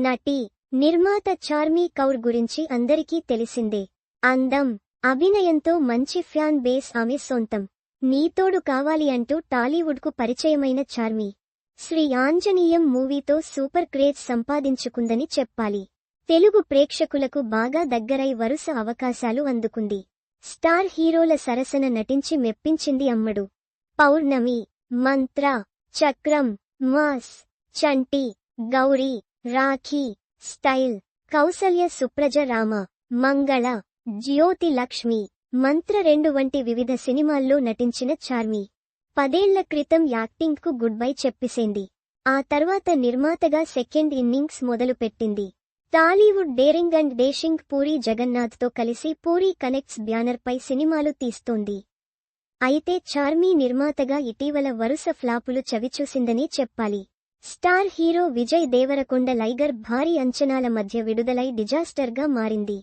నటి, నిర్మాత చార్మీ కౌర్ గురించి అందరికీ తెలిసిందే. అందం, అభినయంతో మంచి ఫ్యాన్ బేస్ ఆమె సొంతం. నీతోడు కావాలి అంటూ టాలీవుడ్కు పరిచయమైన చార్మీ, శ్రీ ఆంజనేయం మూవీతో సూపర్ క్రేజ్ సంపాదించుకుందని చెప్పాలి. తెలుగు ప్రేక్షకులకు బాగా దగ్గరై వరుస అవకాశాలు అందుకుంది. స్టార్ హీరోల సరసన నటించి మెప్పించింది అమ్మడు. పౌర్ణమి, మంత్ర, చక్రం, మాస్, చంటి, గౌరీ, రాఖీ, స్టైల్, కౌసల్య సుప్రజ రామ, మంగళ, జ్యోతి లక్ష్మి, మంత్ర 2 వంటి వివిధ సినిమాల్లో నటించిన చార్మీ 10 ఏళ్ల క్రితం యాక్టింగ్కు గుడ్ బై చెప్పేసింది. ఆ తర్వాత నిర్మాతగా సెకండ్ ఇన్నింగ్స్ మొదలుపెట్టింది. Tollywood daring and dashing Puri జగన్నాథ్తో కలిసి పూరీ కనెక్ట్స్ బ్యానర్పై సినిమాలు తీస్తోంది. అయితే చార్మీ నిర్మాతగా ఇటీవల వరుస ఫ్లాపులు చవిచూసిందని చెప్పాలి. స్టార్ హీరో విజయ్ దేవరకొండ లైగర్ భారీ అంచనాల మధ్య విడుదలై డిజాస్టర్గా మారింది.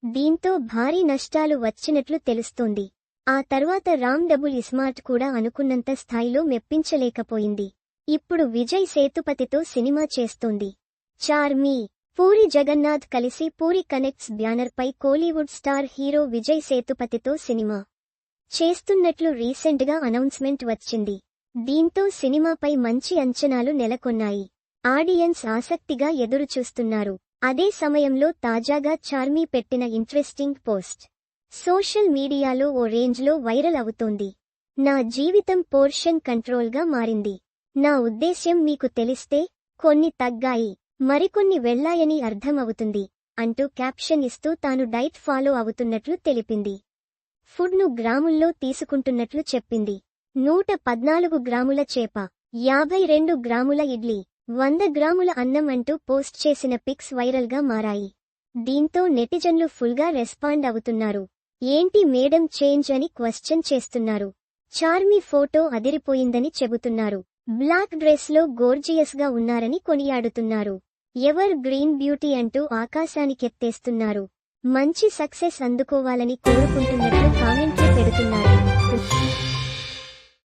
దీంతో భారీ నష్టాలు వచ్చినట్లు తెలుస్తోంది. ఆ తర్వాత రామ్ డబుల్ ఇస్మార్ట్ కూడా అనుకున్నంత స్థాయిలో మెప్పించలేకపోయింది. ఇప్పుడు విజయ్ సేతుపతితో సినిమా చేస్తోంది. చార్మీ, పూరీ జగన్నాథ్ కలిసి పూరీ కనెక్ట్స్ బ్యానర్పై కోలీవుడ్ స్టార్ హీరో విజయ్ సేతుపతితో సినిమా చేస్తున్నట్లు రీసెంట్గా అనౌన్స్మెంట్ వచ్చింది. దీంతో సినిమాపై మంచి అంచనాలు నెలకొన్నాయి. ఆడియన్స్ ఆసక్తిగా ఎదురుచూస్తున్నారు. అదే సమయంలో తాజాగా చార్మీ పెట్టిన ఇంట్రెస్టింగ్ పోస్ట్ సోషల్ మీడియాలో ఓ రేంజ్లో వైరల్ అవుతోంది. నా జీవితం పోర్షన్ కంట్రోల్గా మారింది. నా ఉద్దేశ్యం మీకు తెలిస్తే కొన్ని తగ్గాయి, మరికొన్ని వెళ్లాయని అర్థం అవుతుంది అంటూ క్యాప్షన్ ఇస్తూ తాను డైట్ ఫాలో అవుతున్నట్లు తెలిపింది. ఫుడ్ను గ్రాముల్లో తీసుకుంటున్నట్లు చెప్పింది. 114 గ్రాముల చేప, 52 గ్రాముల ఇడ్లీ, 100 గ్రాముల అన్నం అంటూ పోస్ట్ చేసిన పిక్స్ వైరల్గా మారాయి. దీంతో నెటిజన్లు ఫుల్గా రెస్పాండ్ అవుతున్నారు. ఏంటి మేడం చేంజ్ అని క్వశ్చన్ చేస్తున్నారు. చార్మీ ఫోటో అదిరిపోయిందని చెబుతున్నారు. బ్లాక్ డ్రెస్లో గోర్జియస్గా ఉన్నారని కొనియాడుతున్నారు. ఎవర్ గ్రీన్ బ్యూటీ అంటూ ఆకాశానికెత్తేస్తున్నారు. మంచి సక్సెస్ అందుకోవాలని కోరుకుంటున్నట్లు కామెంట్లు పెడుతున్నారు.